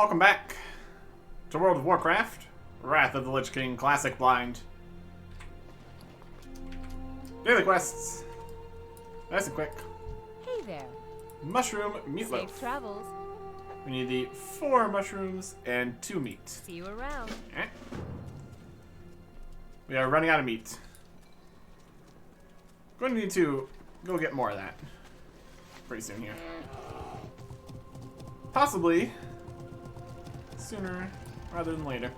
welcome back to World of Warcraft, Wrath of the Lich King Classic Blind. Daily quests. Nice and quick. Hey there. Mushroom meatloaf. Safe travels. We need the 4 mushrooms and 2 meat. See you around. Okay. We are running out of meat. Going to need to go get more of that pretty soon here. Possibly sooner rather than later.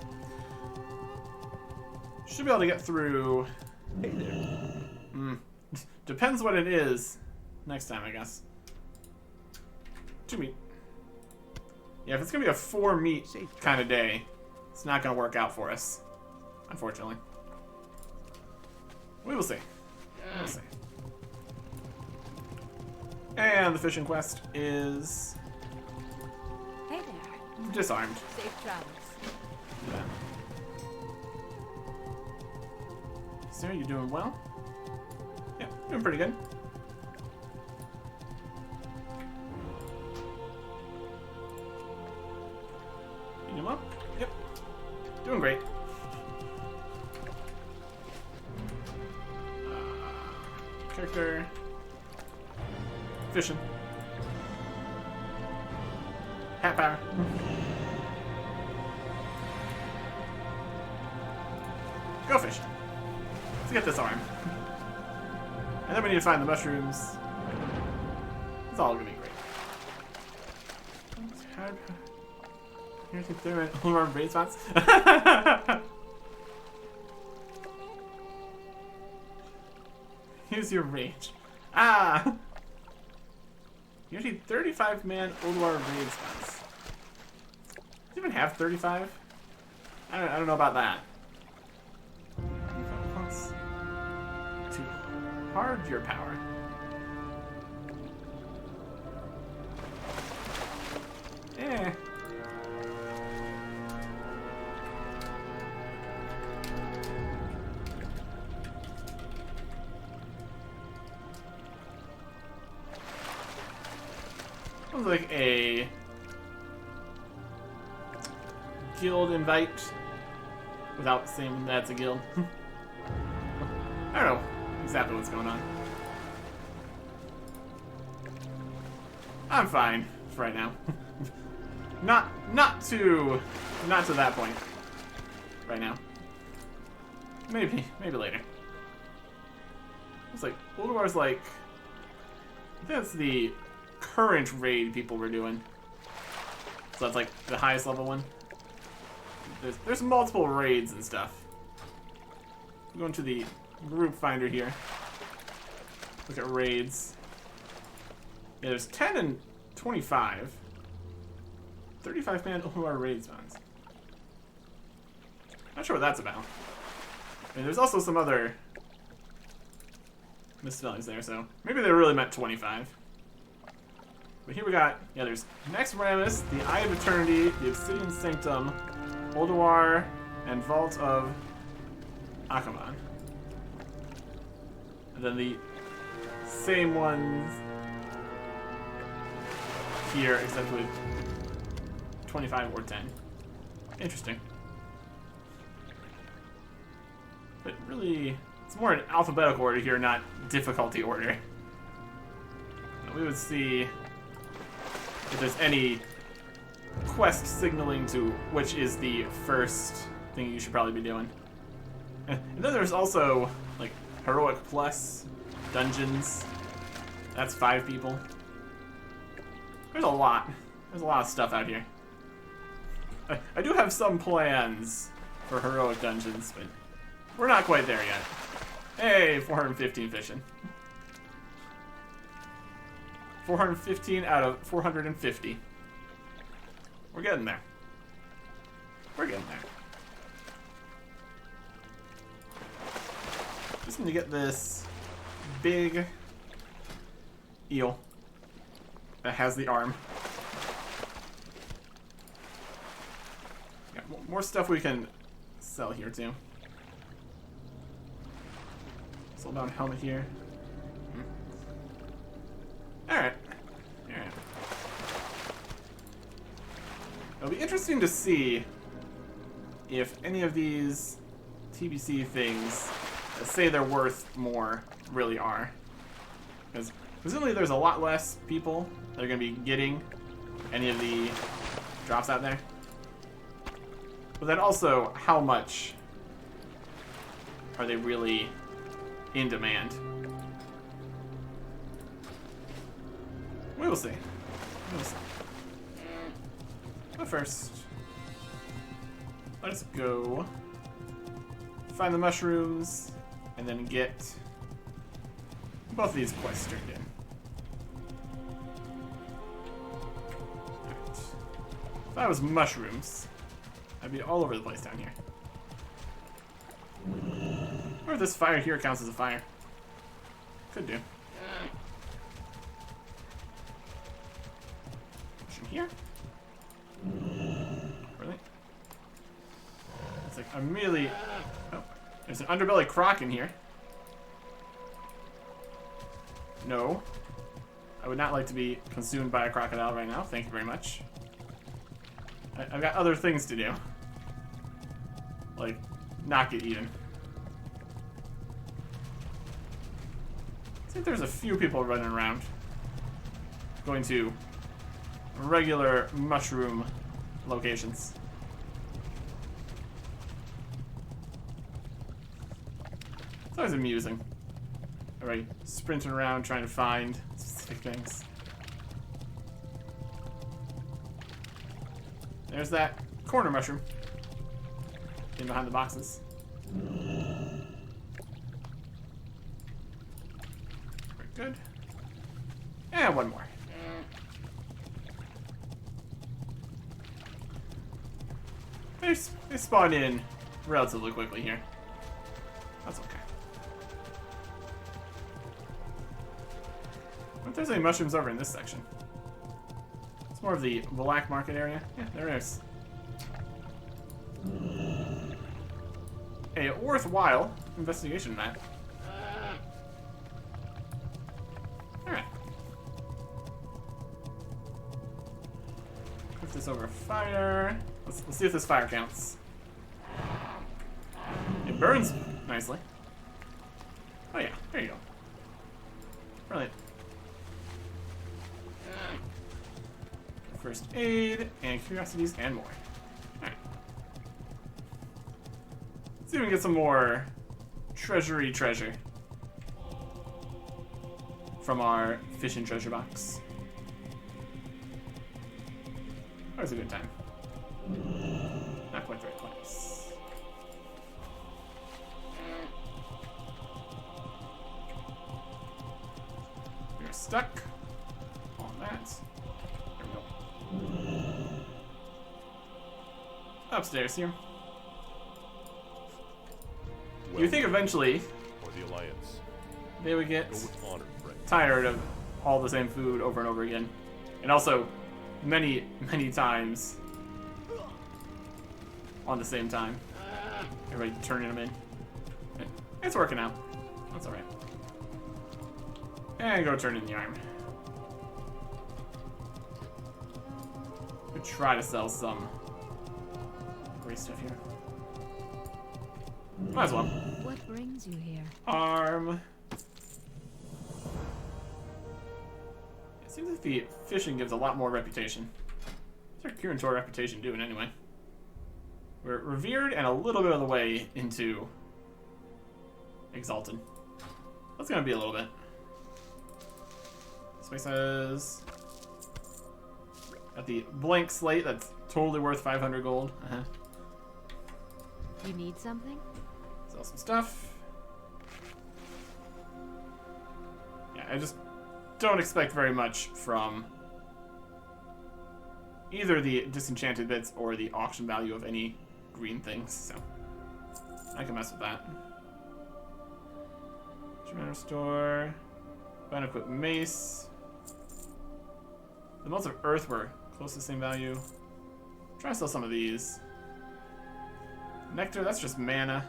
Should be able to get through. Hey there. Depends what it is next time, I guess. 2 meat. Yeah, if it's gonna be a 4 meat kind of day, it's not gonna work out for us, unfortunately. We will see. We'll see. And the fishing quest is Hey there. disarmed. Safe travels. Yeah. Sarah, you doing well? Yeah, doing pretty good. You doing well? Yep. Doing great. Character. Fishing. Hat power. Go fishing. Let's get this arm. And then we need to find the mushrooms. It's all gonna be great. Here's the third one. More raid spots. Use your rage. Ah! You need 35-man Ulduar raid spots. Does it even have 35? I don't know about that. To hard your power. Eh. Sounds like a guild invite without saying that's a guild. I don't know exactly what's going on. I'm fine for right now. not to that point right now. Maybe later. It's like Ulduar's like I think that's the current raid people were doing. So that's like the highest level one. There's multiple raids and stuff. Go into the group finder here. Look at raids. Yeah, there's 10 and 25. 35-man Ulduar raid spawns. Not sure what that's about. I mean, there's also some other misspellings there, so maybe they really meant 25. But here we got, yeah, there's Nagrand, the Eye of Eternity, the Obsidian Sanctum, Ulduar, and Vault of Akamon. And then the same ones here, except with 25 or 10. Interesting. But really, it's more in alphabetical order here, not difficulty order. We would see if there's any quest signaling to which is the first thing you should probably be doing. And then there's also, like, Heroic Plus dungeons. That's 5 people. There's a lot. There's a lot of stuff out here. I do have some plans for Heroic dungeons, but we're not quite there yet. Hey, 415 fishing. 415 out of 450. We're getting there. We're getting there. Just need to get this big eel that has the arm. Got more stuff we can sell here too. Sold down helmet here. Alright. Alright. It'll be interesting to see if any of these TBC things that say they're worth more really are. Because presumably there's a lot less people that are going to be getting any of the drops out there. But then also, how much are they really in demand? We will see. We will see. But first, let's go find the mushrooms and then get both of these quests turned in. Right. If that was mushrooms, I'd be all over the place down here. Or if this fire here counts as a fire. Could do. Mushroom here. Really? It's like immediately. Oh, there's an underbelly croc in here. No. I would not like to be consumed by a crocodile right now. Thank you very much. I've got other things to do. Like, not get eaten. I think there's a few people running around. Going to regular mushroom locations. It's always amusing. Everybody sprinting around trying to find specific things. There's that corner mushroom. In behind the boxes. Very good. And one more. They spawn in relatively quickly here. That's okay. I wonder if there's any mushrooms over in this section. It's more of the black market area. Yeah, there is. A worthwhile investigation map. Alright. Put this over fire. Let's see if this fire counts. It burns nicely. Oh yeah, there you go. Brilliant. First aid, and curiosities, and more. Alright. Let's see if we can get some more treasury treasure from our fishing treasure box. Always a good time. Not quite the right place. We're stuck on that. There we go. Upstairs here. You think eventually or the Alliance. They would get Go with honor, friend. tired of all the same food over and over again. And also, many, many times on the same time. Everybody turning them in. It's working out. That's alright. And go turn in the arm. We try to sell some great stuff here. Might as well. What brings you here? Arm. It seems like the fishing gives a lot more reputation. What's our Kirintor reputation doing anyway? We're revered and a little bit of the way into exalted. That's gonna be a little bit. Spaces. Got the blank slate that's totally worth 500 gold. You need something? Sell some stuff. Yeah, I just don't expect very much from either the disenchanted bits or the auction value of any green things, so I can mess with that. Tremendous store. Unequipped mace. The motes of earth were close to the same value. Try to sell some of these. Nectar, that's just mana.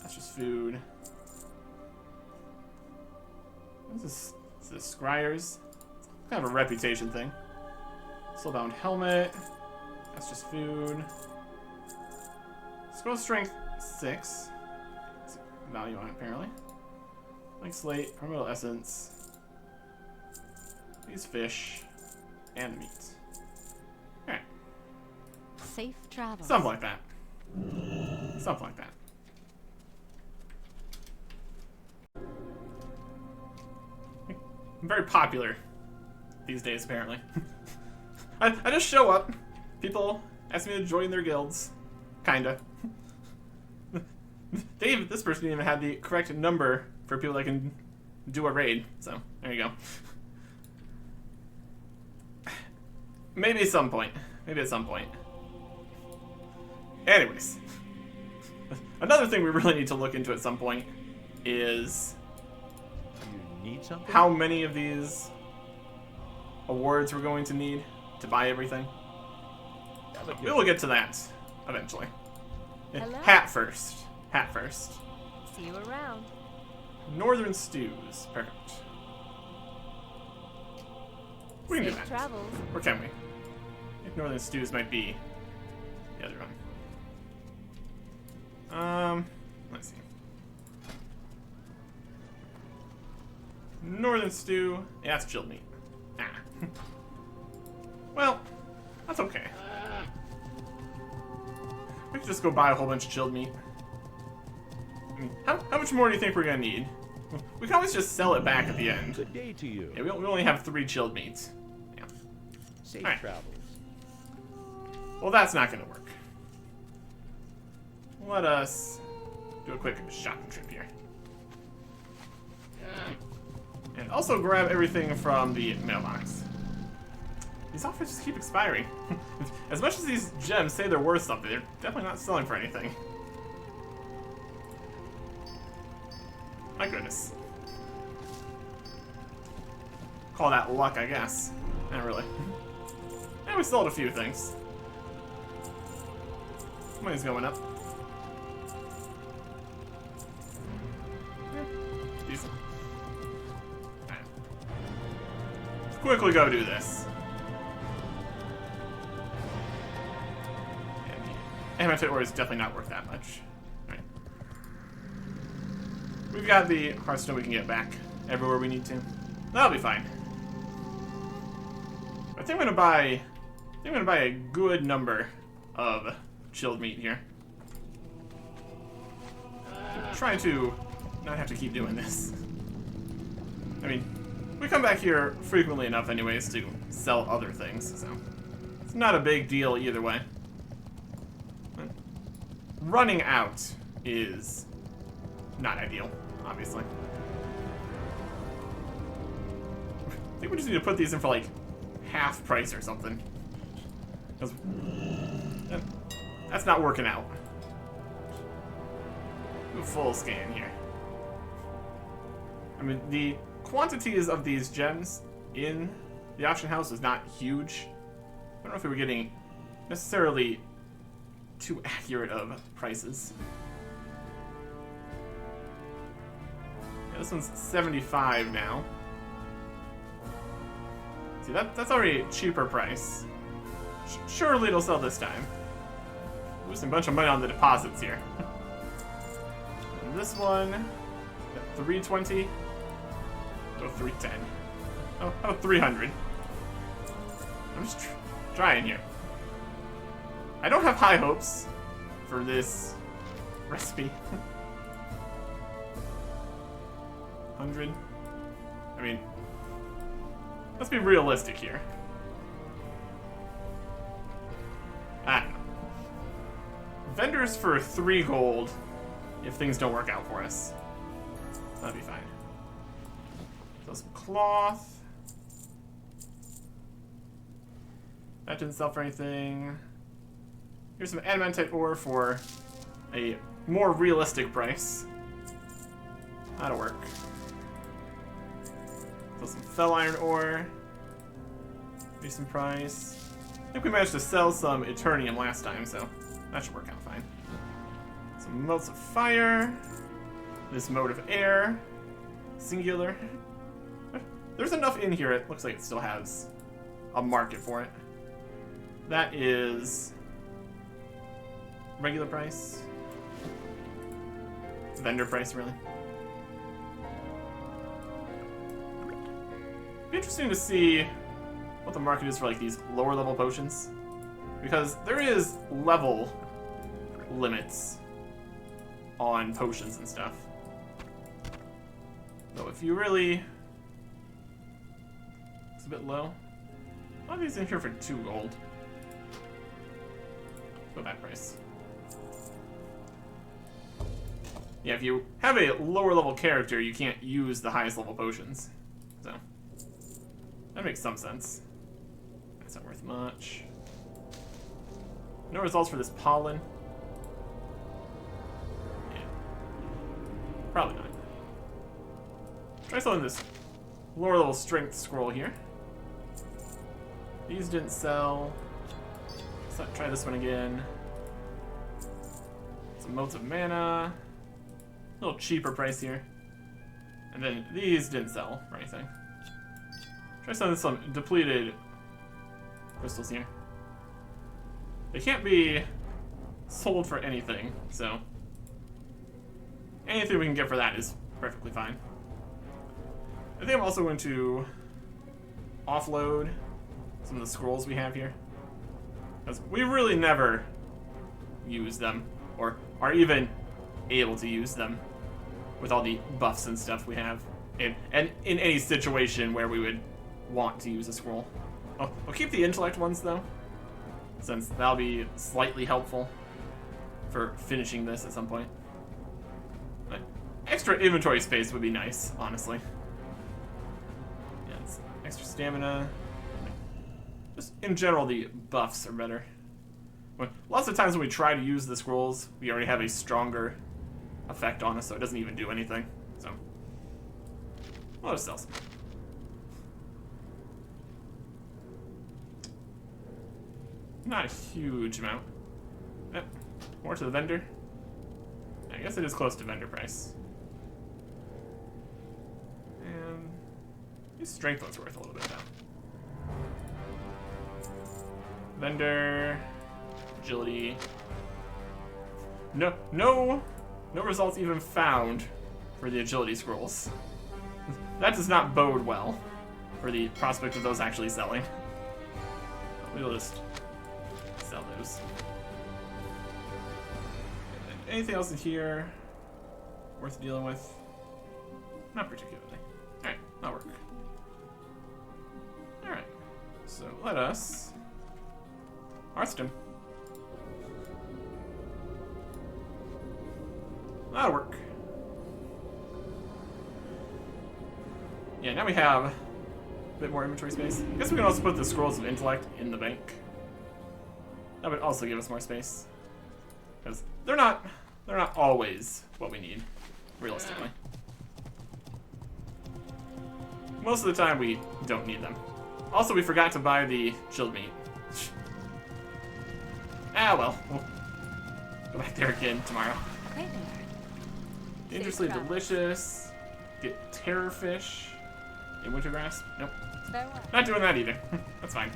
That's just food. What is this? Is this Scryers? It's kind of a reputation thing. Slow down helmet. That's just food. Scroll strength 6. That's value on it, apparently. Like slate, primordial essence. These fish. And meat. Alright. Safe travel. Something like that. Something like that. I'm very popular these days, apparently. I just show up. People ask me to join their guilds. Kinda. This person even had the correct number for people that can do a raid. So, there you go. Maybe at some point. Maybe at some point. Anyways. Another thing we really need to look into at some point is You need something? how many of these awards we're going to need to buy everything. We will get to that eventually. Hello? Hat first. Hat first. See you around. Northern stews. Perfect. We can do Safe that. travels. Or can we? I think northern stews might be the other one. Let's see. Northern stew. Yeah, that's chilled meat. Ah. Well, that's okay. We could just go buy a whole bunch of chilled meat. I mean, how much more do you think we're gonna need? We can always just sell it back at the end. Good day to you. Yeah, we only have 3 chilled meats. Yeah. Safe Alright. travels. Well, that's not gonna work. Let us do a quick shopping trip here. And also grab everything from the mailbox. These offers just keep expiring. As much as these gems say they're worth something, they're definitely not selling for anything. My goodness. Call that luck, I guess. Not really. And we sold a few things. Money's going up. Yeah, decent. Alright. Let's quickly go do this. And MFit ore is definitely not worth that much. Alright. We've got the Hearthstone we can get back everywhere we need to. That'll be fine. I think I'm gonna buy a good number of chilled meat here. I'm trying to not have to keep doing this. I mean, we come back here frequently enough anyways to sell other things, so it's not a big deal either way. Running out is not ideal, obviously. I think we just need to put these in for like half price or something. 'Cause that's not working out. Do a full scan here. I mean, the quantities of these gems in the auction house is not huge. I don't know if we were getting necessarily too accurate of prices. Yeah, this one's 75 now. See, that's already a cheaper price. Surely it'll sell this time. Losing a bunch of money on the deposits here. And this one, at 320. Go 310. Oh, 300. I'm just trying here. I don't have high hopes for this recipe. 100. I mean, let's be realistic here. Vendors for 3 gold if things don't work out for us. That'd be fine. So some cloth. That didn't sell for anything. Here's some adamantite ore for a more realistic price. That'll work. So some fell iron ore. Decent price. I think we managed to sell some Eternium last time, so that should work out fine. Some motes of fire. This mode of air. Singular. There's enough in here, it looks like it still has a market for it. That is regular price. Vendor price, really. Be interesting to see what the market is for like these lower level potions, because there is level limits on potions and stuff. So if you really, it's a bit low. A lot of these in here for 2 gold. Go that price. Yeah, if you have a lower level character, you can't use the highest level potions. So that makes some sense. That's not worth much. No results for this pollen. Yeah. Probably not. Try selling this lower level strength scroll here. These didn't sell. Let's try this one again. Some motes of mana. A little cheaper price here. And then these didn't sell for anything. Try selling some depleted crystals here. They can't be sold for anything, so anything we can get for that is perfectly fine. I think I'm also going to offload some of the scrolls we have here, because we really never use them, or are even able to use them with all the buffs and stuff we have, and in any situation where we would want to use a scroll. I'll keep the intellect ones though, since that'll be slightly helpful for finishing this at some point. But extra inventory space would be nice, honestly. Yeah, it's extra stamina. Just in general, the buffs are better. Lots of times when we try to use the scrolls, we already have a stronger effect on us, so it doesn't even do anything. So we'll just sell some. Not a huge amount. Yep. More to the vendor. I guess it is close to vendor price. And his strength one's worth a little bit now. Vendor, agility. No results even found for the agility scrolls. That does not bode well for the prospect of those actually selling. We'll just sell those. Anything else in here worth dealing with? Not particularly. Alright, that'll work. Alright, so let us Hearthstone. That'll work. Yeah, now we have a bit more inventory space. I guess we can also put the scrolls of intellect in the bank. That would also give us more space, because they're not always what we need, realistically. Most of the time we don't need them. Also, we forgot to buy the chilled meat. Ah well, we'll go back there again tomorrow. Okay there. Dangerously delicious. Get terrorfish in wintergrass. Nope. Farewell. Not doing that either. That's fine.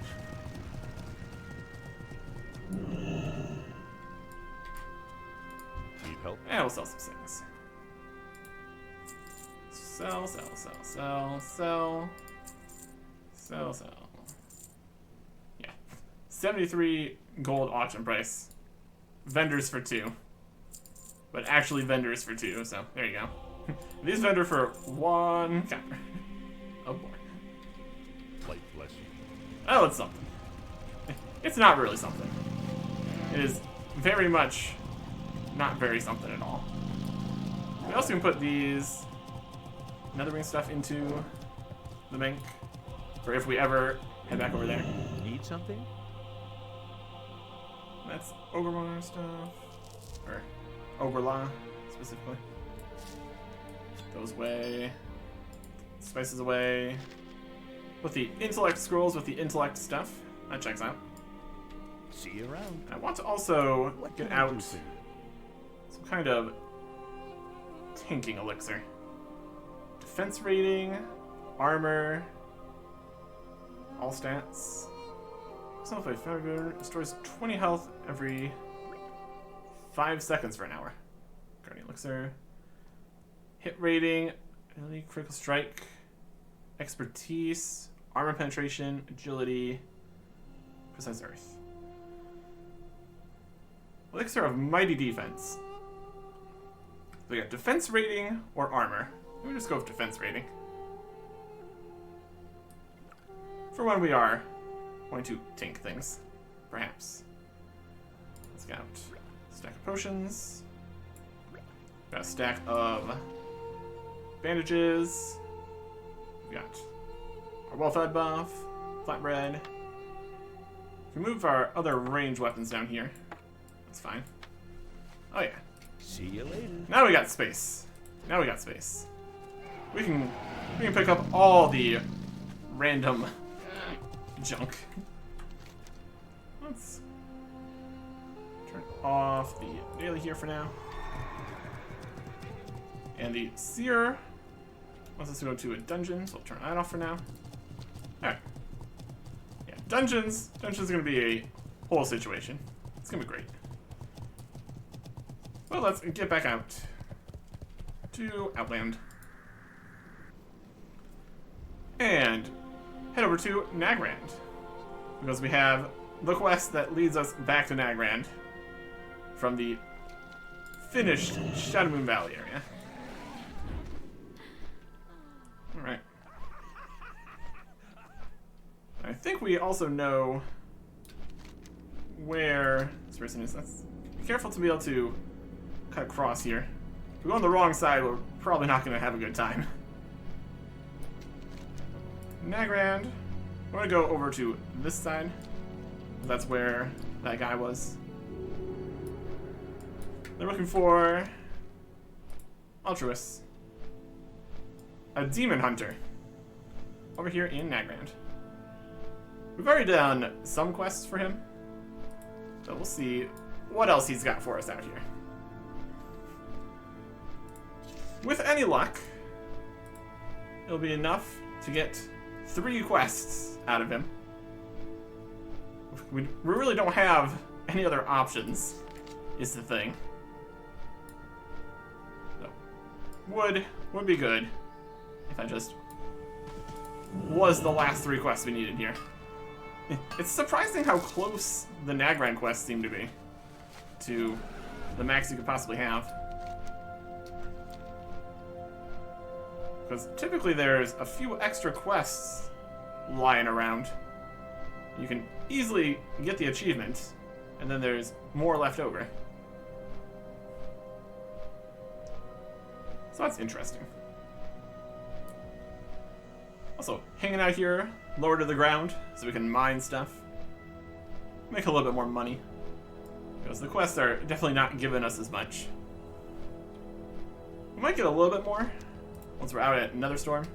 Need help? And we'll sell some things. Sell. Yeah. 73 gold auction price. Vendors for 2. But actually vendors for 2, so there you go. These vendor for 1 copper. Oh boy. Light bless you. Oh, it's something. It's not really something. It is very much not very something at all. We also can put these Netherring stuff into the bank for if we ever head back over there. Need something? That's Ogremon stuff. Or Oberla, specifically. Those away. Spices away. With the intellect scrolls with the intellect stuff. That checks out. See you around. I want to also What get can I out do for you? some kind of tanking elixir. Defense rating, armor, all stats. Self by Fire restores 20 health every 5 seconds for an hour. Guardian Elixir. Hit rating, ability, critical strike, expertise, armor penetration, agility, precise earth. Elixir of mighty defense. So we got defense rating or armor. Let me just go with defense rating. For when we are going to tank things, perhaps. Let's get out a stack of potions. Got a stack of bandages. We got our well-fed buff, flatbread. We move our other ranged weapons down here. That's fine. Oh yeah. See you later. Now we got space. Now we got space. We can pick up all the random junk. Let's turn off the daily here for now. And the seer wants us to go to a dungeon, so we'll turn that off for now. Alright. Yeah, dungeons. Dungeons are gonna be a whole situation. It's gonna be great. Well, let's get back out to Outland. And head over to Nagrand. Because we have the quest that leads us back to Nagrand from the finished Shadowmoon Valley area. Alright. I think we also know where this person is. Let's be careful to be able to cut across here. If we go on the wrong side, we're probably not going to have a good time. Nagrand. We're going to go over to this side. That's where that guy was. They're looking for Altruist. A demon hunter. Over here in Nagrand. We've already done some quests for him. So we'll see what else he's got for us out here. With any luck, it'll be enough to get 3 quests out of him. We really don't have any other options, is the thing. So, would be good if I just was the last 3 quests we needed here. It's surprising how close the Nagrand quests seem to be to the max you could possibly have. Because typically there's a few extra quests lying around. You can easily get the achievement, and then there's more left over. So that's interesting. Also, hanging out here, lower to the ground, so we can mine stuff. Make a little bit more money. Because the quests are definitely not giving us as much. We might get a little bit more once we're out at another storm,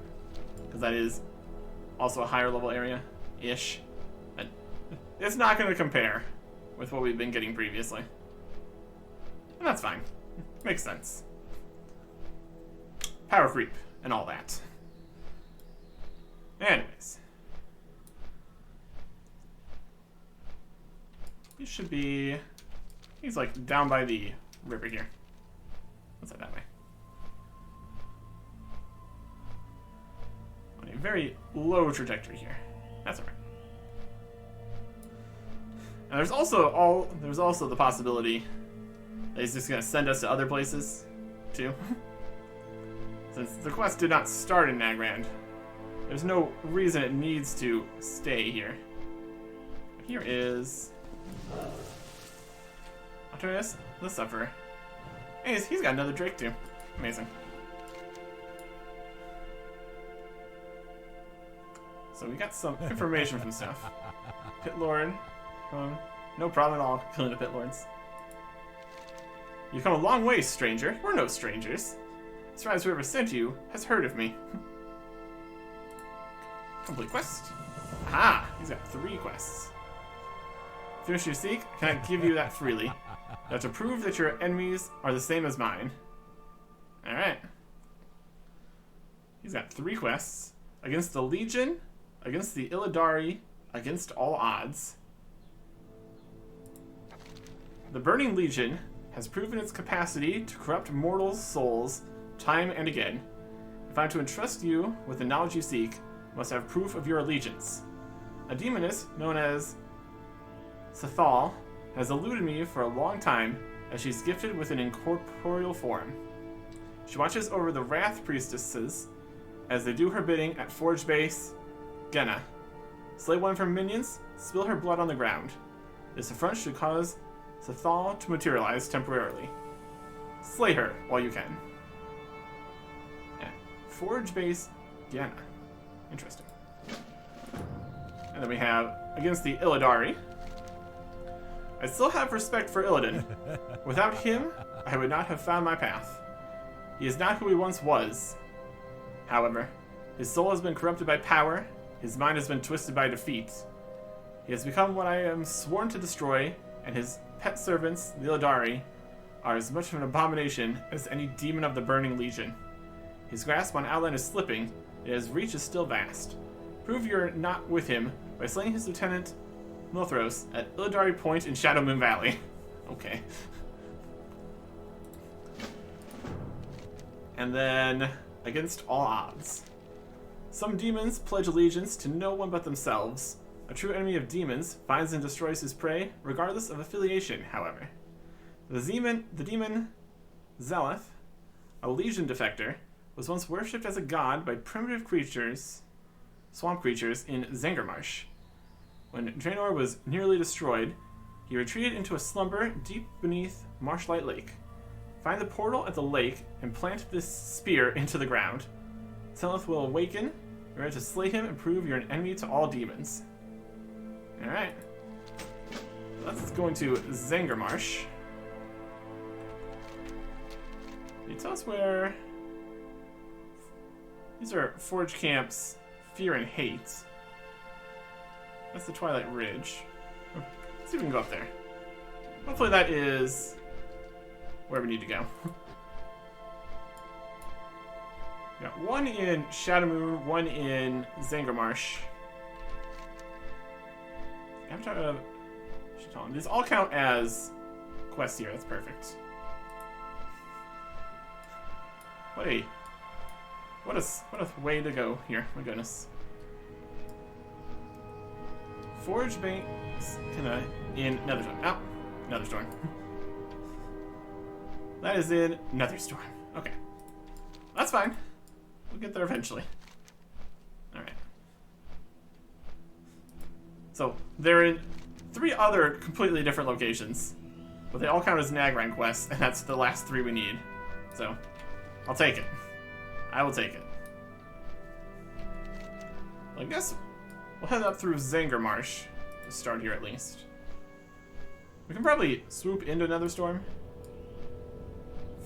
because that is also a higher level area-ish. But it's not going to compare with what we've been getting previously. And that's fine. Makes sense. Power creep and all that. Anyways. He should be... He's like down by the river here. Let's head that way. On a very low trajectory here. That's alright. And there's also the possibility that he's just gonna send us to other places too. Since the quest did not start in Nagrand, there's no reason it needs to stay here. Here is Anachronist, the Sufferer. Hey, he's got another Drake too. Amazing. So we got some information from stuff. Pit Lord. No problem at all killing the Pit Lords. You've come a long way, stranger. We're no strangers. As far as whoever sent you has heard of me. Complete quest. Aha! He's got 3 quests. Finish you seek, can I give you that freely? Now to prove that your enemies are the same as mine. Alright. He's got 3 quests. Against the Legion, against the Illidari, against all odds. The Burning Legion has proven its capacity to corrupt mortal souls time and again. If I'm to entrust you with the knowledge you seek, you must have proof of your allegiance. A demoness known as Sathal has eluded me for a long time, as she's gifted with an incorporeal form. She watches over the Wrath Priestesses as they do her bidding at Forge Base Genna. Slay one of her minions, spill her blood on the ground. This affront should cause Sathal to materialize temporarily. Slay her while you can. At Forge Base Genna. Interesting. And then we have against the Illidari. I still have respect for Illidan. Without him, I would not have found my path. He is not who he once was. However, his soul has been corrupted by power, his mind has been twisted by defeat. He has become what I am sworn to destroy, and his pet servants, the Illidari, are as much of an abomination as any demon of the Burning Legion. His grasp on Outland is slipping, yet his reach is still vast. Prove you're not with him by slaying his lieutenant, Milthros, at Illidari Point in Shadow Moon Valley. Okay. And then, against all odds. Some demons pledge allegiance to no one but themselves. A true enemy of demons finds and destroys his prey, regardless of affiliation, however. The demon Zeleth, a legion defector, was once worshipped as a god by primitive creatures, swamp creatures in Zangarmarsh. When Draenor was nearly destroyed, he retreated into a slumber deep beneath Marshlight Lake. Find the portal at the lake and plant this spear into the ground. Zeleth will awaken. You're ready to slay him and prove you're an enemy to all demons. Alright. Let's go into Zangarmarsh. Can you tell us where... These are Forge Camps, Fear and Hate. That's the Twilight Ridge. Let's see if we can go up there. Hopefully that is where we need to go. We got one in Shadowmoon, one in Zangarmarsh. Avatar of Shaitan. These all count as quests here. That's perfect. What a way to go here. My goodness. Forge Base in Netherstorm. Oh, Netherstorm. That is in Netherstorm. Okay. That's fine. We'll get there eventually. Alright. So, they're in 3 other completely different locations. But they all count as Nagrand quests, and that's the last 3 we need. So, I'll take it. I will take it. I guess we'll head up through Zangarmarsh to start here at least. We can probably swoop into Netherstorm.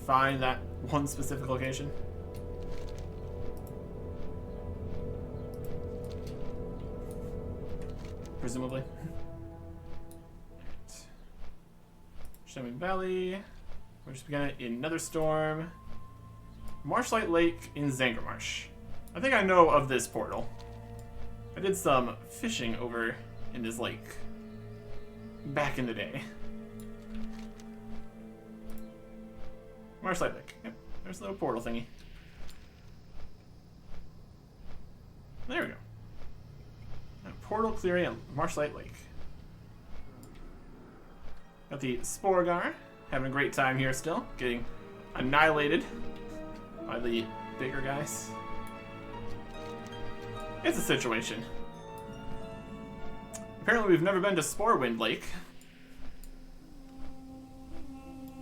Find that one specific location. Presumably. Right. Shadow Moon Valley. We're just beginning in Netherstorm. Marshlight Lake in Zangarmarsh. I think I know of this portal. I did some fishing over in this lake back in the day. Marshlight Lake. Yep, there's a little portal thingy. There we go. Now, portal clearing at Marshlight Lake. Got the Sporgar. Having a great time here still. Getting annihilated by the bigger guys. It's a situation. Apparently we've never been to Sporewind Lake.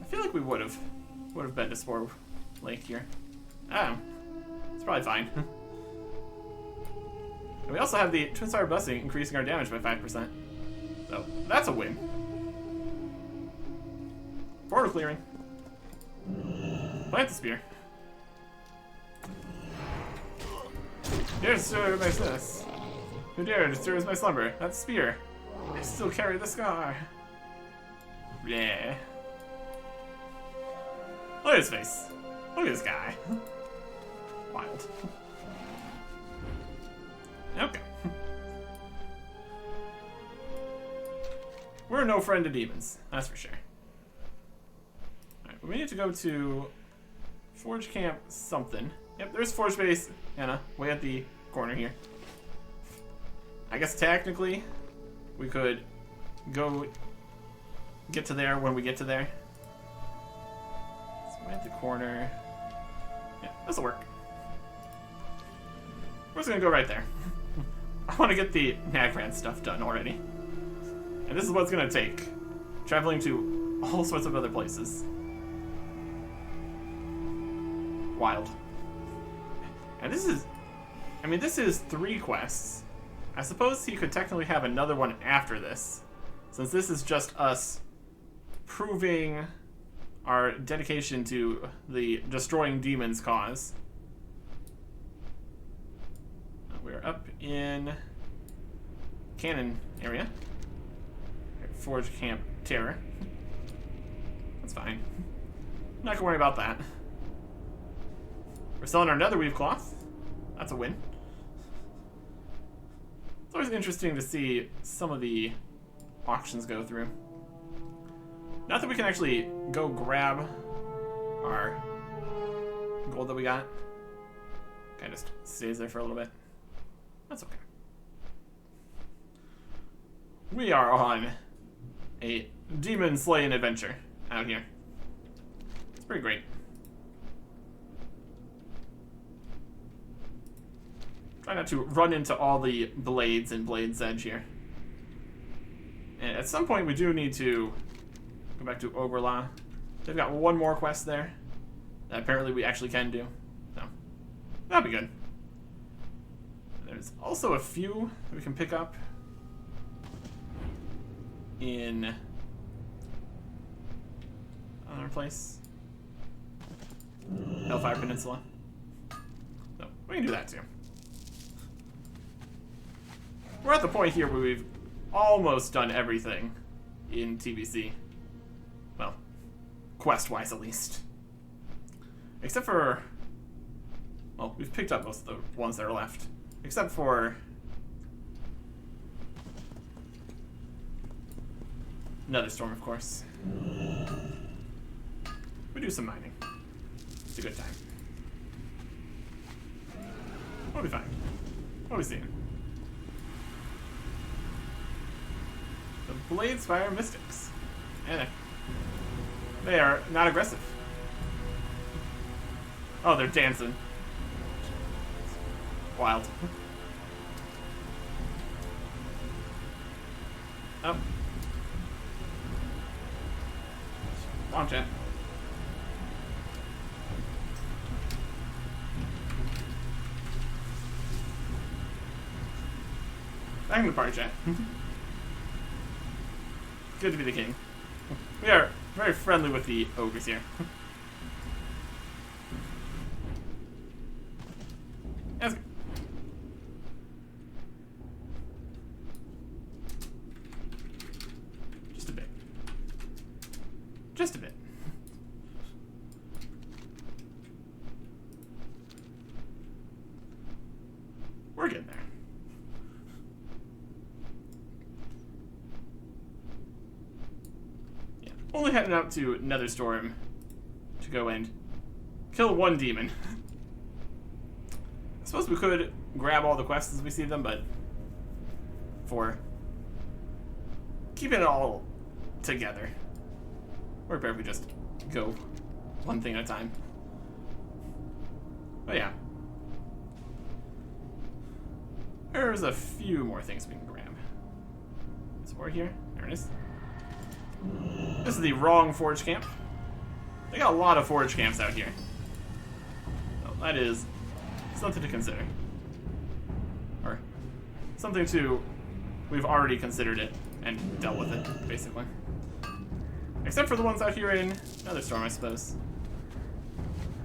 I feel like we would have been to Spore Lake here. I don't know. It's probably fine. And we also have the Twin Star Busing increasing our damage by 5%. So that's a win. Portal clearing. Plant the spear. Dare disturb my sis. Who dare disturbs my slumber? That spear. I still carry the scar. Yeah. Look at his face. Look at this guy. Wild. Okay. We're no friend to demons, that's for sure. We need to go to Forge Camp something. Yep, there's Forge Base, Anna, way at the corner here. I guess technically we could go get to there when we get to there. It's way at the corner. Yeah, this'll work. We're just gonna go right there. I want to get the Nagrand stuff done already. And this is what it's gonna take. Traveling to all sorts of other places. Wild. And this is... I mean, this is 3 quests. I suppose he could technically have another one after this, since this is just us proving our dedication to the destroying demons cause. We're up in Cannon area. Forge Camp Terror. That's fine. Not gonna worry about that. We're selling our nether weave cloth. That's a win. It's always interesting to see some of the auctions go through. Not that we can actually go grab our gold that we got. Kind of just stays there for a little bit. That's okay. We are on a demon slaying adventure out here. It's pretty great. Try not to run into all the blades in Blade's Edge here. And at some point we do need to go back to Ogrela. They've got one more quest there that apparently we actually can do. So that'll be good. There's also a few that we can pick up in another place. Hellfire Peninsula. So we can do that too. We're at the point here where we've almost done everything in TBC. Well, quest-wise at least. Except for... well, we've picked up most of the ones that are left. Except for... Nether Storm, of course. We do some mining. It's a good time. We'll be fine. What are we seeing? The Bladespire Mystics. And they are not aggressive. Oh, they're dancing. Wild. Oh. Launch it. Back in the party chat. Good to be the king. We are very friendly with the ogres here. That's good. Just a bit. Just a bit. We're getting there. Only heading out to Netherstorm to go and kill one demon. I suppose we could grab all the quests as we see them, but for keeping it all together, we're better if we just go one thing at a time. But yeah. There's a few more things we can grab. Is more here? There it is. This is the wrong forge camp. They got a lot of forge camps out here. So that is something to consider. Or something to... we've already considered it and dealt with it, basically. Except for the ones out here in Netherstorm, I suppose.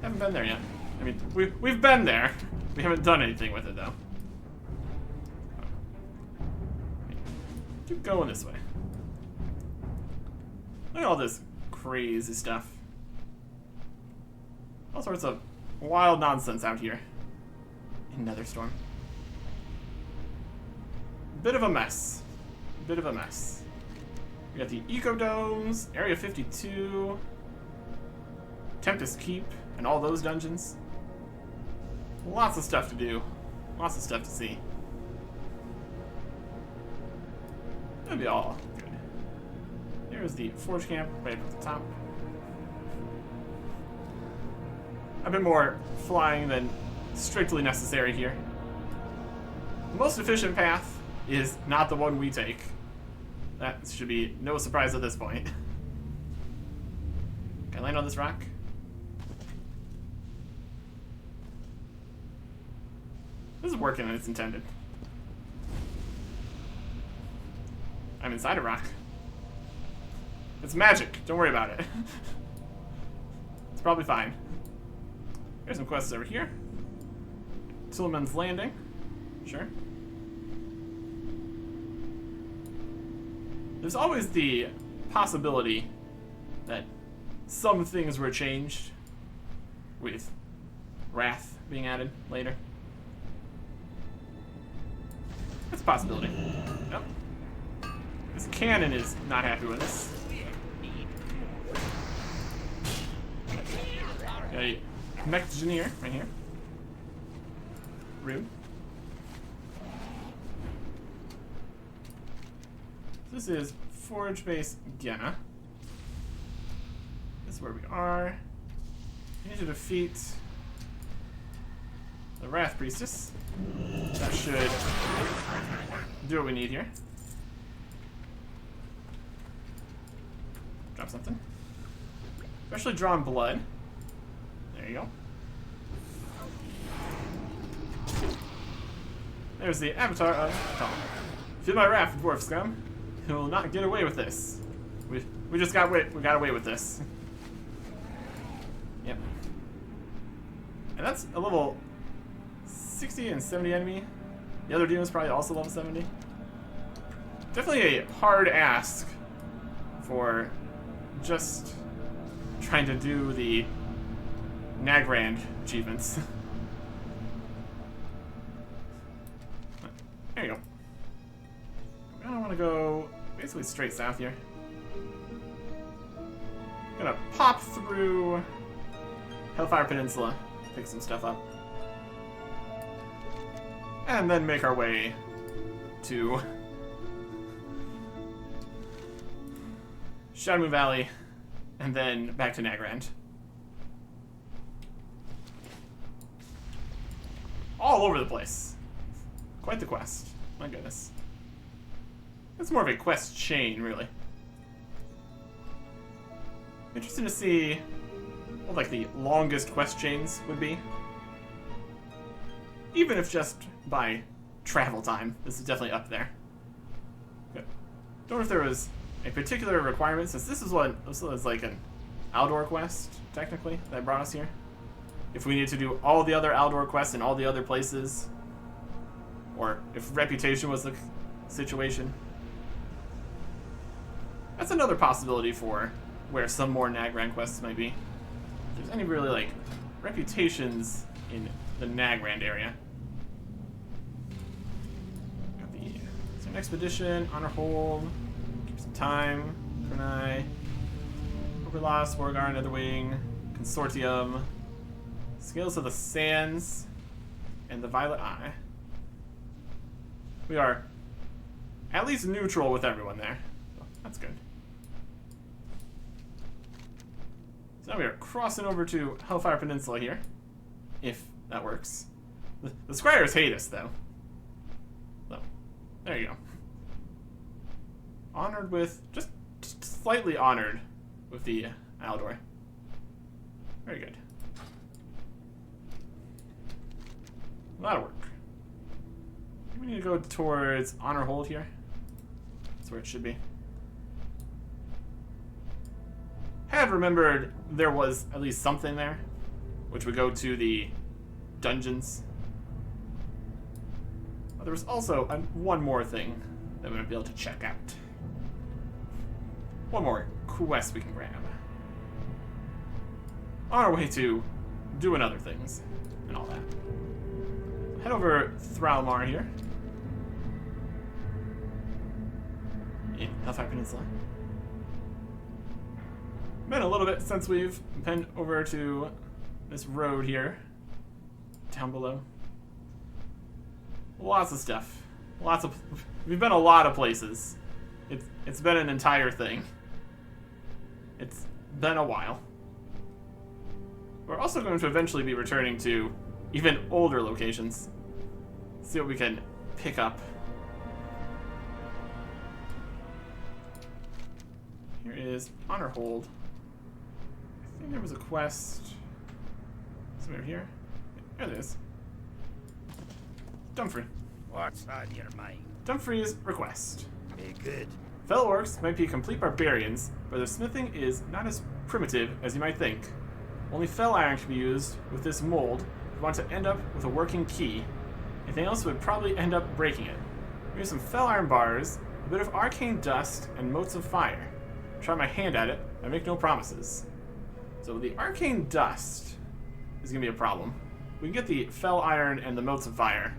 Haven't been there yet. I mean, we've been there. We haven't done anything with it, though. Keep going this way. Look at all this crazy stuff. All sorts of wild nonsense out here in Netherstorm. Bit of a mess. Bit of a mess. We got the Eco Domes, Area 52. Tempest Keep and all those dungeons. Lots of stuff to do. Lots of stuff to see. That'd be all good. Here's the Forge Camp right up at the top. A bit more flying than strictly necessary here. The most efficient path is not the one we take. That should be no surprise at this point. Can I land on this rock? This is working as it's intended. I'm inside a rock. It's magic. Don't worry about it. It's probably fine. There's some quests over here. Tillman's Landing. Sure. There's always the possibility that some things were changed with Wrath being added later. That's a possibility. Nope. This cannon is not happy with this. Got a mech engineer right here. Rude. This is Forge Base Genna. This is where we are. We need to defeat the Wrath Priestess. That should do what we need here. Drop something. Especially drawn blood. There you go. There's the avatar of Tom. Feel my wrath, dwarf scum. You will not get away with this. We just got away with this. Yep. And that's a level 60 and 70 enemy. The other demon's probably also level 70. Definitely a hard ask for just trying to do the Nagrand achievements. There you go. I want to go basically straight south here. Gonna pop through Hellfire Peninsula, pick some stuff up, and then make our way to Shadowmoon Valley, and then back to Nagrand. All over the place. Quite the quest. My goodness. It's more of a quest chain, really. Interesting to see what, like, the longest quest chains would be. Even if just by travel time. This is definitely up there. Good. Don't know if there was a particular requirement, since this was like an Aldor quest, technically, that brought us here. If we need to do all the other Aldor quests in all the other places, or if reputation was the situation. That's another possibility for where some more Nagrand quests might be. If there's any really, like, reputations in the Nagrand area. Got the Southern Expedition, Honor Hold, keep some time, Krenai, Overlost, Wargar, Netherwing, Consortium, Scales of the Sands, and the Violet Eye. We are at least neutral with everyone there. So that's good. So now we are crossing over to Hellfire Peninsula here. If that works. The Scryers hate us, though. So, there you go. Honored with... Just slightly honored with the Aldor. Very good. That'll work. We need to go towards Honor Hold here. That's where it should be. Had remembered there was at least something there, which would go to the dungeons. But there was also one more thing that we might be able to check out. One more quest we can grab. On our way to doing other things and all that. Head over Thralmar here. In Hellfire Peninsula. Been a little bit since we've been over to this road here. Down below. Lots of stuff. We've been a lot of places. It's been an entire thing. It's been a while. We're also going to eventually be returning to even older locations. See what we can pick up. Here is Honor Hold. I think there was a quest somewhere here. There it is. Dumfrey. What's on your mind? Dumfrey's request. Be good. Fellow orcs might be complete barbarians, but their smithing is not as primitive as you might think. Only fell iron can be used with this mold if you want to end up with a working key. Anything else would probably end up breaking it. Here's some fell iron bars, a bit of arcane dust, and motes of fire. Try my hand at it, I make no promises. So the arcane dust is going to be a problem. We can get the fell iron and the motes of fire.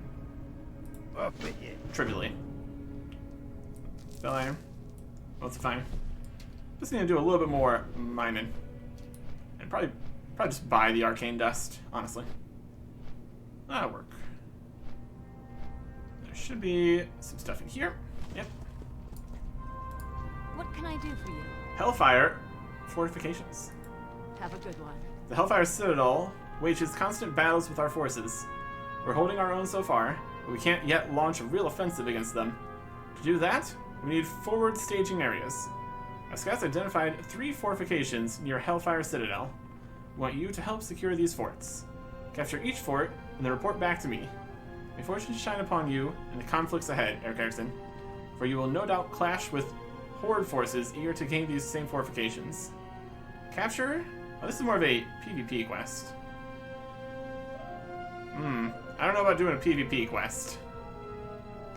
Up with you. Trivially. Fell iron, motes of fire. Just need to do a little bit more mining. And probably just buy the arcane dust, honestly. That'll work. There should be some stuff in here. Yep. What can I do for you? Hellfire fortifications. Have a good one. The Hellfire Citadel wages constant battles with our forces. We're holding our own so far, but we can't yet launch a real offensive against them. To do that, we need forward staging areas. Our scouts identified 3 fortifications near Hellfire Citadel. We want you to help secure these forts. Capture each fort, and then report back to me. May fortune shine upon you in the conflicts ahead, Eric Erickson, for you will no doubt clash with Horde forces eager to gain these same fortifications. Capture? Oh, this is more of a PvP quest. I don't know about doing a PvP quest.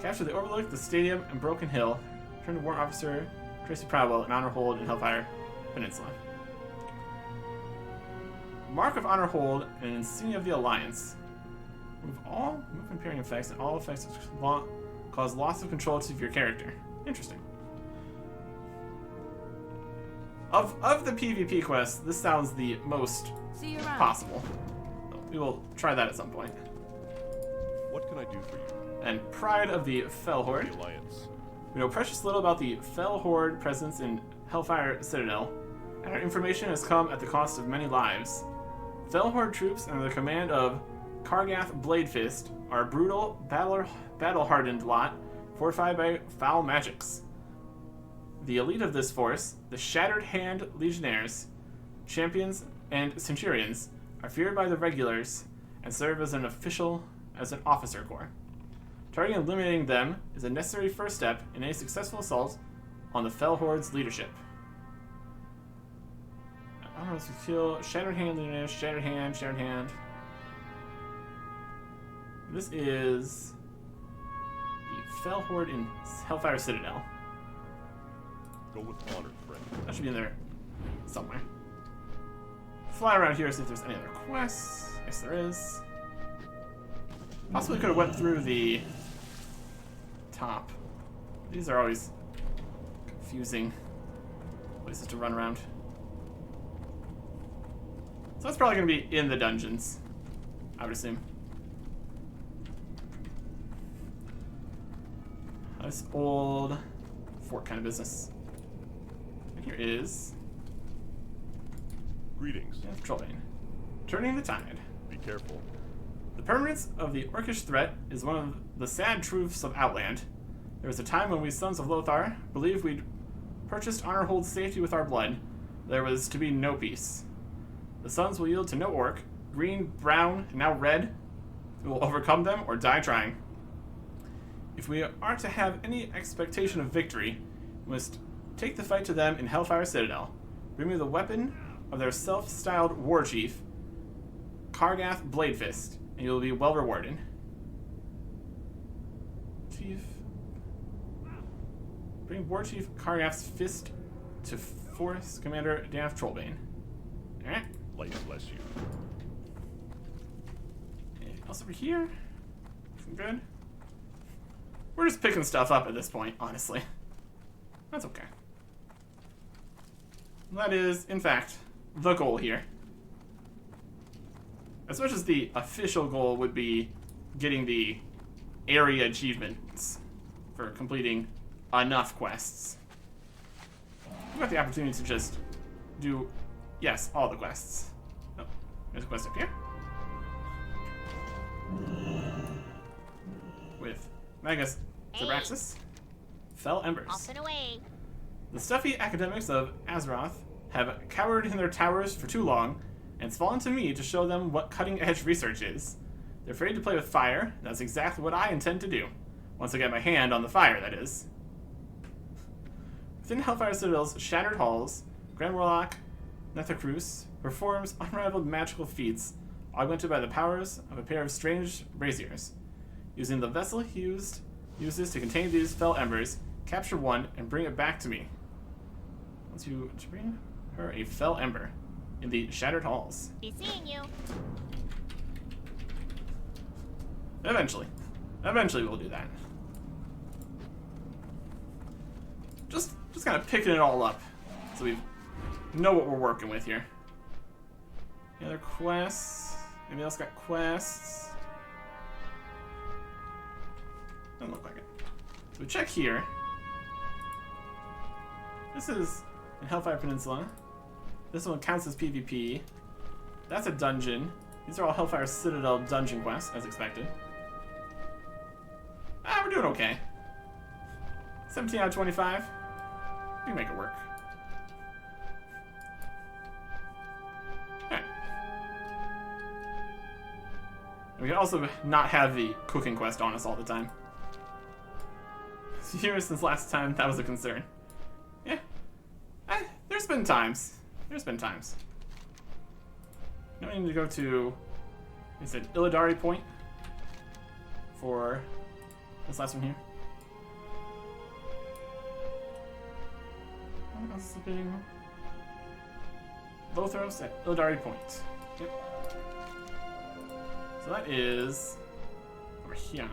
Capture the Overlook, the Stadium, and Broken Hill. Turn to War Officer Tracy Proudwell and Honor Hold in Hellfire Peninsula. Mark of Honor Hold and an Insignia of the Alliance. Move impairing effects and all effects which cause loss of control to your character. Interesting. Of the PvP quests, this sounds the most See you around. possible. We will try that at some point. What can I do for you? And Pride of the Fell Horde. The Alliance. We know precious little about the Fell Horde presence in Hellfire Citadel, and our information has come at the cost of many lives. Fell Horde troops under the command of Kargath Bladefist are a brutal, battle-hardened lot, fortified by foul magics. The elite of this force, the Shattered Hand Legionnaires, Champions, and Centurions, are feared by the regulars and serve as an officer corps. Targeting and eliminating them is a necessary first step in any successful assault on the Fell Horde's leadership. I don't know if we kill Shattered Hand Legionnaires, Shattered Hand. This is the Fell Horde in Hellfire Citadel. Go with honor, friend. That should be in there somewhere. Fly around here, see if there's any other quests. Yes, there is. Possibly could have went through the top. These are always confusing places to run around. So that's probably going to be in the dungeons, I would assume. This old fort kind of business. And here is Greetings. Trollbane. Turning the tide. Be careful. The permanence of the orcish threat is one of the sad truths of Outland. There was a time when we Sons of Lothar believed we'd purchased Honorhold's safety with our blood. There was to be no peace. The Sons will yield to no orc, green, brown, and now red. We will overcome them or die trying. If we are to have any expectation of victory, we must take the fight to them in Hellfire Citadel. Bring me the weapon of their self-styled war chief, Kargath Bladefist, and you will be well rewarded. Bring War Chief Kargath's fist to Force Commander Danaf Trollbane. Alright. Light bless you. Anything else over here? Anything good? We're just picking stuff up at this point, honestly. That's okay. That is, in fact, the goal here. As much as the official goal would be getting the area achievements for completing enough quests. We've got the opportunity to just do, yes, all the quests. Oh, there's a quest up here. With Magus Zabraxis. Fell Embers. Off and away. The stuffy academics of Azeroth have cowered in their towers for too long, and it's fallen to me to show them what cutting-edge research is. They're afraid to play with fire, and that's exactly what I intend to do. Once I get my hand on the fire, that is. Within Hellfire Citadel's shattered halls, Grand Warlock Nethercruce performs unrivaled magical feats, augmented by the powers of a pair of strange braziers. Using the vessel he uses to contain these fell embers, capture one and bring it back to me. Once you bring her a fell ember in the shattered halls. Be seeing you. Eventually we'll do that. Just kind of picking it all up, so we know what we're working with here. Any other quests? Anybody else got quests? Doesn't look like it. So we check here. This is in Hellfire Peninsula. This one counts as PvP. That's a dungeon. These are all Hellfire Citadel dungeon quests, as expected. We're doing okay. 17 out of 25. We can make it work. Alright. We can also not have the cooking quest on us all the time. Years since last time that was a concern. Yeah. There's been times. Now we need to go to, I said, Illidari Point for this last one here. What else is being? Lothros at Illidari Point. Yep. So that is over here.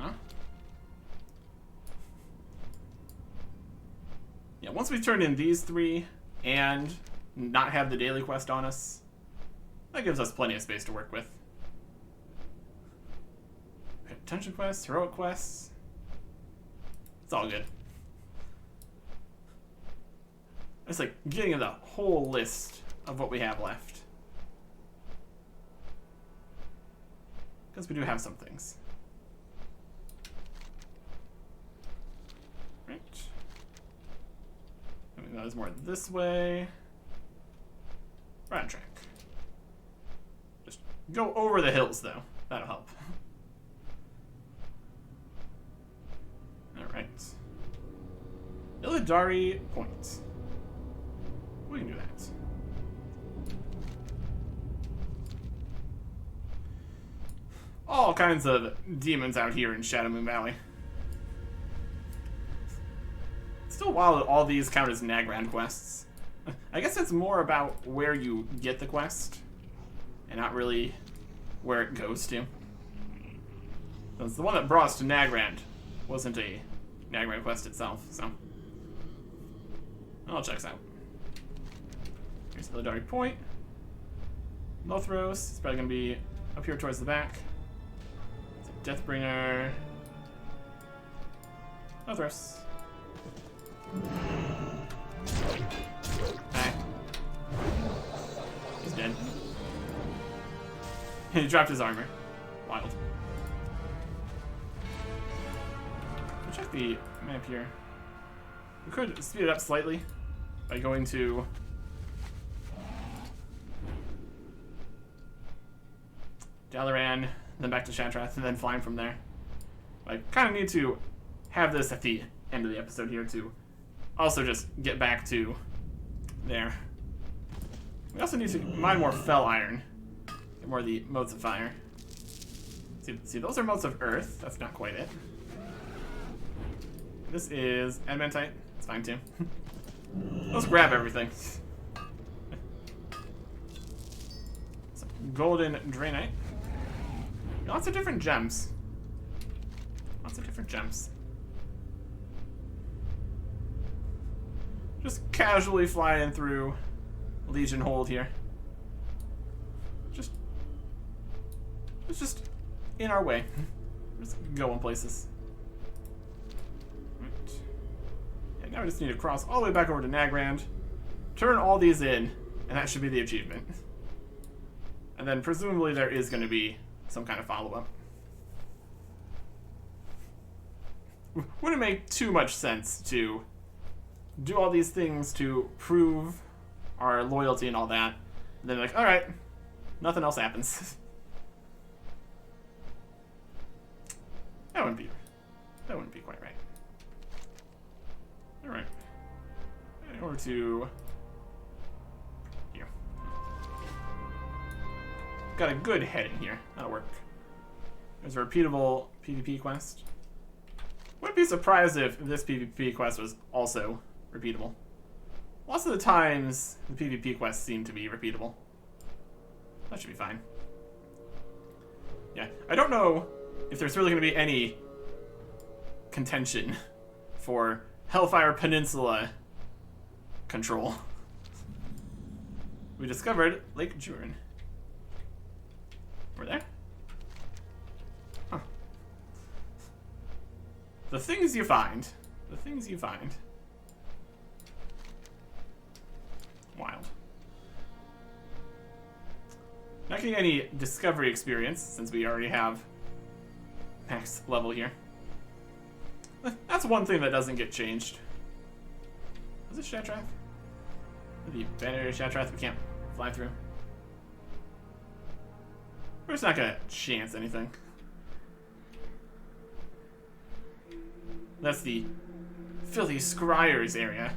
Yeah, once we turn in these three and not have the daily quest on us, that gives us plenty of space to work with. Attention quests, heroic quests. It's all good. It's like getting the whole list of what we have left. Because we do have some things. Right. I mean, that is more this way. Right on track. Just go over the hills, though. That'll help. Alright. Illidari Point. We can do that. All kinds of demons out here in Shadowmoon Valley. It's still wild that all these count as Nagrand quests. I guess it's more about where you get the quest, and not really where it goes to. Since the one that brought us to Nagrand wasn't a Nagrand quest itself, so I'll check this out. Here's Illidari Point. Lothros is probably going to be up here towards the back. It's a Deathbringer. Lothros. Hi. He's dead. He dropped his armor. Wild. We'll check the map here. We could speed it up slightly by going to Dalaran, then back to Shatrath, and then flying from there. I kind of need to have this at the end of the episode here to also just get back to there. We also need to mine more Fell Iron. Get more of the motes of fire. See, those are motes of earth. That's not quite it. This is Adamantite. It's fine too. Let's grab everything. Some golden Draenite. Lots of different gems. Just casually flying through Legion hold here. It's just in our way. Just going places. Right. And now we just need to cross all the way back over to Nagrand, turn all these in, and that should be the achievement. And then presumably there is going to be some kind of follow-up. Wouldn't make too much sense to do all these things to prove our loyalty and all that, and then like, alright, nothing else happens. That wouldn't be quite right. Alright. Over to here. Got a good heading here. That'll work. There's a repeatable PvP quest. Wouldn't be surprised if this PvP quest was also repeatable. Lots of the times, the PvP quests seem to be repeatable. That should be fine. Yeah, I don't know if there's really going to be any contention for Hellfire Peninsula control. We discovered Lake Jurin. We're there? Huh. The things you find. The things you find. Wild. Not getting any discovery experience, since we already have max level here. That's one thing that doesn't get changed. Is it Shatrath? The banner Shatrath we can't fly through. We're just not gonna chance anything. That's the filthy scryers area.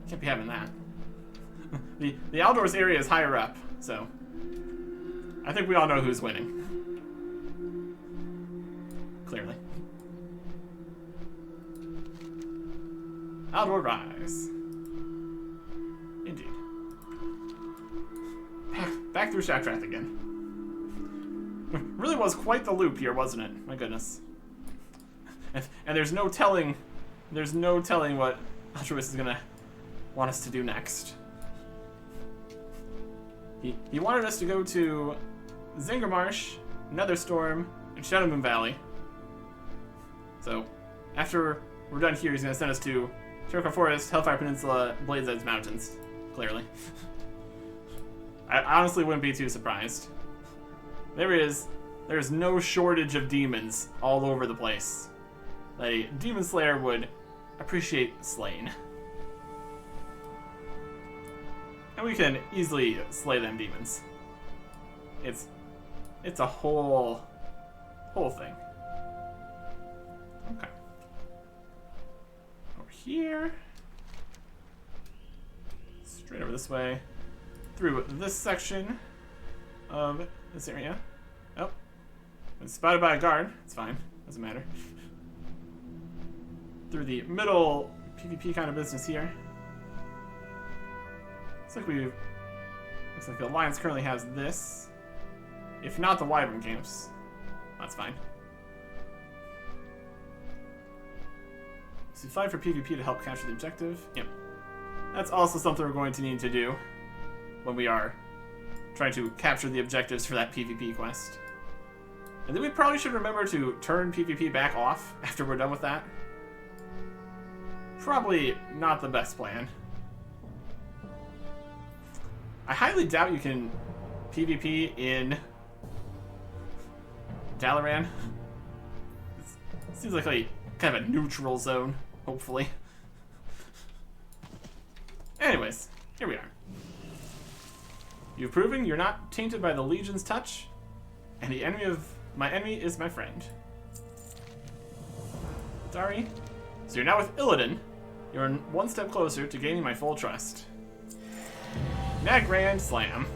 Can't be having that. The outdoors area is higher up, so I think we all know who's winning. Clearly. Outdoor rise. Indeed. Back through Shatrath again. Really was quite the loop here, wasn't it? My goodness. And there's no telling what Anachronist is gonna want us to do next. He wanted us to go to Zingermarsh, Netherstorm, and Shadowmoon Valley. So, after we're done here, he's gonna send us to Sherwood Forest, Hellfire Peninsula, Blades Edge Mountains. Clearly. I honestly wouldn't be too surprised. There's no shortage of demons all over the place. A Demon Slayer would appreciate slaying. And we can easily slay them demons. It's a whole thing. Okay. Over here. Straight over this way. Through this section of this area. Oh. Been spotted by a guard. It's fine. Doesn't matter. Through the middle PvP kind of business here. Looks like the Alliance currently has this. If not the Wyvern camps. That's fine. So fight for PvP to help capture the objective. Yep. That's also something we're going to need to do when we are trying to capture the objectives for that PvP quest. And then we probably should remember to turn PvP back off after we're done with that. Probably not the best plan. I highly doubt you can PvP in Dalaran. It seems like a kind of a neutral zone, hopefully. Anyways, here we are. You've proven you're not tainted by the Legion's touch, and the enemy of my enemy is my friend. Sorry. So you're now with Illidan. You're one step closer to gaining my full trust. Nagrand Slam.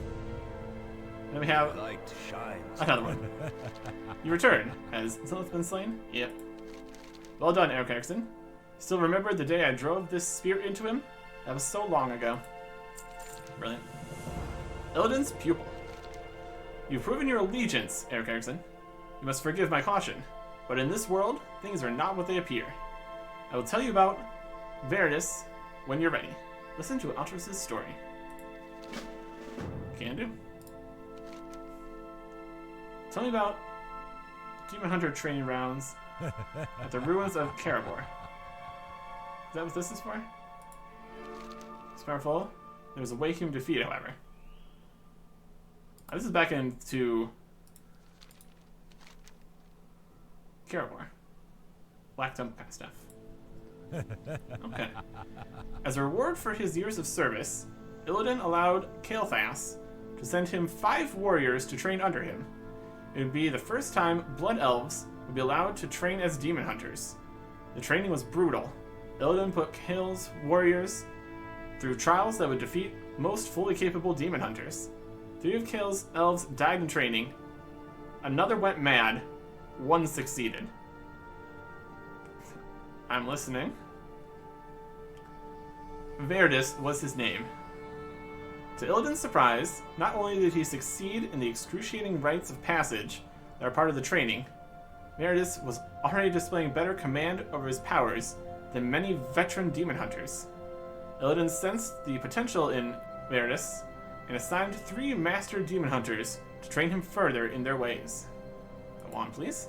Then we have Light shines. another one. You return. Has Zilith been slain? Yep. Well done, Eric Erickson. Still remember the day I drove this spear into him? That was so long ago. Brilliant. Illidan's pupil. You've proven your allegiance, Eric Erickson. You must forgive my caution, but in this world, things are not what they appear. I will tell you about Veritas when you're ready. Listen to Altruis's story. Can do. Tell me about Demon Hunter training rounds at the ruins of Karabor. Is that what this is for? It's powerful. There's a Wakeum defeat, however. This is back into Karabor. Black Temple kind of stuff. Okay. As a reward for his years of service, Illidan allowed Kael'thas to send him 5 warriors to train under him. It would be the first time Blood Elves would be allowed to train as demon hunters. The training was brutal. Illidan put Kael's warriors through trials that would defeat most fully capable demon hunters. 3 of Kael's elves died in training. Another went mad. 1 succeeded. I'm listening. Verdus was his name. To Illidan's surprise, not only did he succeed in the excruciating rites of passage that are part of the training, Verdus was already displaying better command over his powers than many veteran demon hunters. Illidan sensed the potential in Verdus and assigned 3 master demon hunters to train him further in their ways. Go on, please.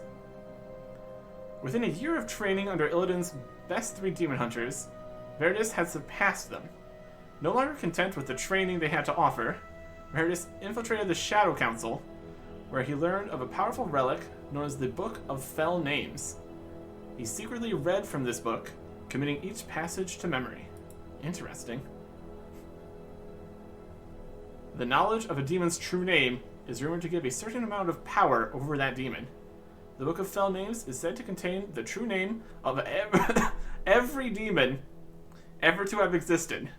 Within a year of training under Illidan's best 3 demon hunters, Verdus had surpassed them. No longer content with the training they had to offer, Verdus infiltrated the Shadow Council, where he learned of a powerful relic known as the Book of Fell Names. He secretly read from this book, committing each passage to memory. Interesting. The knowledge of a demon's true name is rumored to give a certain amount of power over that demon. The Book of Fell Names is said to contain the true name of every demon ever to have existed.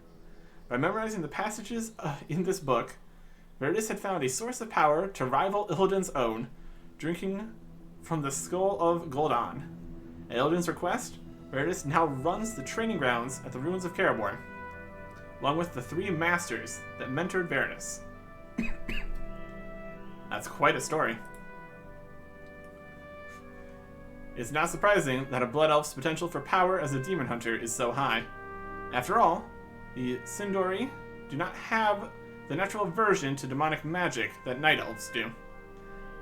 By memorizing the passages in this book, Verdus had found a source of power to rival Illidan's own, drinking from the skull of Gul'dan. At Illidan's request, Verdus now runs the training grounds at the ruins of Karabor, along with the 3 masters that mentored Verdus. That's quite a story. It's not surprising that a Blood Elf's potential for power as a demon hunter is so high. After all, the Sindori do not have the natural aversion to demonic magic that Night Elves do.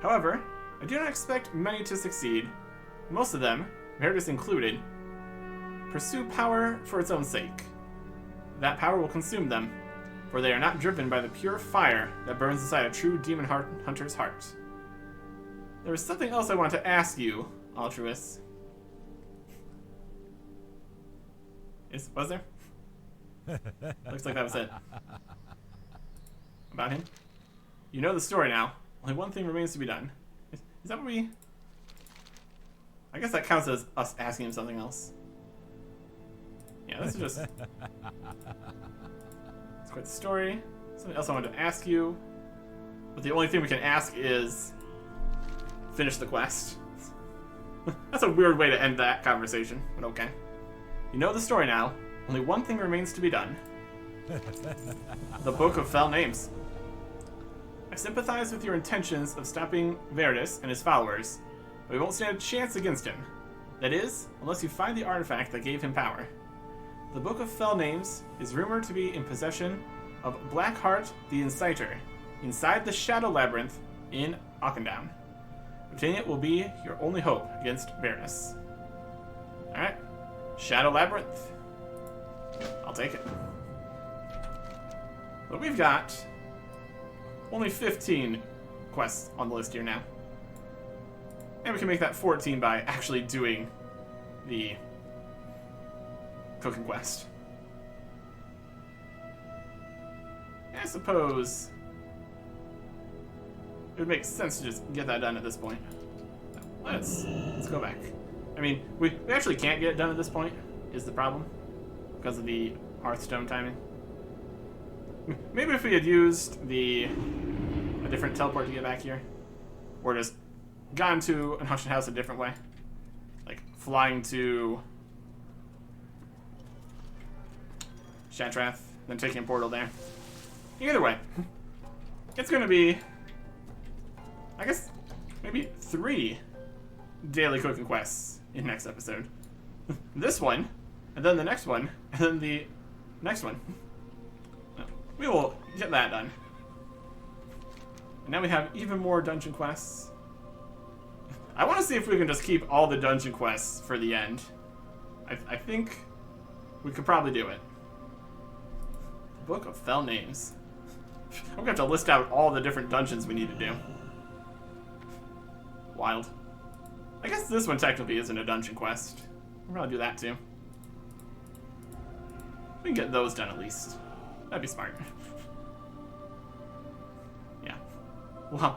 However, I do not expect many to succeed. Most of them, Verdus included, pursue power for its own sake. That power will consume them, for they are not driven by the pure fire that burns inside a true demon hunter's heart. There was something else I wanted to ask you, Altruist. Was there? Looks like that was it. About him? You know the story now. Only one thing remains to be done. Is that what we... I guess that counts as us asking him something else. Yeah, this is just... It's quite the story. Something else I wanted to ask you. But the only thing we can ask is... finish the quest. That's a weird way to end that conversation, but okay. You know the story now. Only one thing remains to be done. The Book of Fell Names. I sympathize with your intentions of stopping Verdus and his followers, but we won't stand a chance against him. That is, unless you find the artifact that gave him power. The Book of Fell Names is rumored to be in possession of Blackheart the Inciter, inside the Shadow Labyrinth in Auchendown. Obtaining it will be your only hope against Verdus. Alright. Shadow Labyrinth. I'll take it. But we've got only 15 quests on the list here now. And we can make that 14 by actually doing the cooking quest. I suppose it would make sense to just get that done at this point. Let's go back. I mean, we actually can't get it done at this point, is the problem, because of the Hearthstone timing. Maybe if we had used a different teleport to get back here, or just gone to an haunted house a different way, like flying to Shatrath, then taking a portal there. Either way, it's going to be, I guess, maybe 3 daily cooking quests in next episode. This one, and then the next one, and then the next one. We will get that done. And now we have even more dungeon quests. I want to see if we can just keep all the dungeon quests for the end. I think we could probably do it. Book of Fell Names. I'm gonna have to list out all the different dungeons we need to do. Wild. I guess this one technically isn't a dungeon quest. I'll probably do that too. We can get those done at least. That'd be smart. Yeah.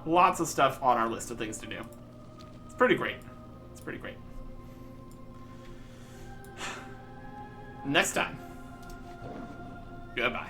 Lots of stuff on our list of things to do. It's pretty great. It's pretty great. Next time. Goodbye.